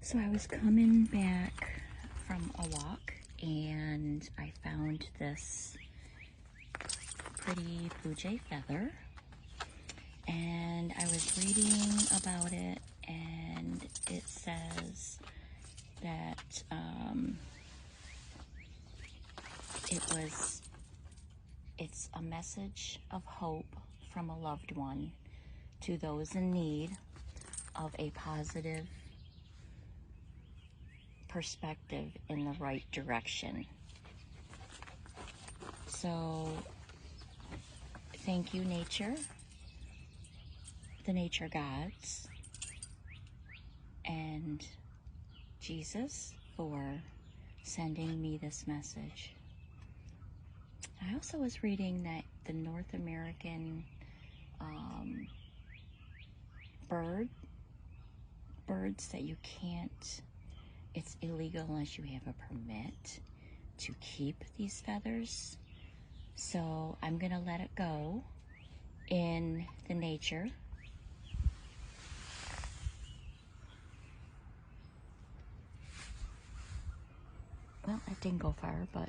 So I was coming back from a walk and I found this pretty blue jay feather, and I was reading about it, and it says that it's a message of hope from a loved one to those in need of a positive perspective in the right direction. So thank you, nature, the nature gods, and Jesus for sending me this message. I also was reading that the North American birds that you can't, it's illegal unless you have a permit to keep these feathers. So I'm gonna let it go in the nature. Well, I didn't go far, but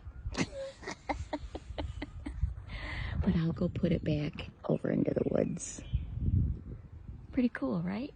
but I'll go put it back over into the woods. Pretty cool, right?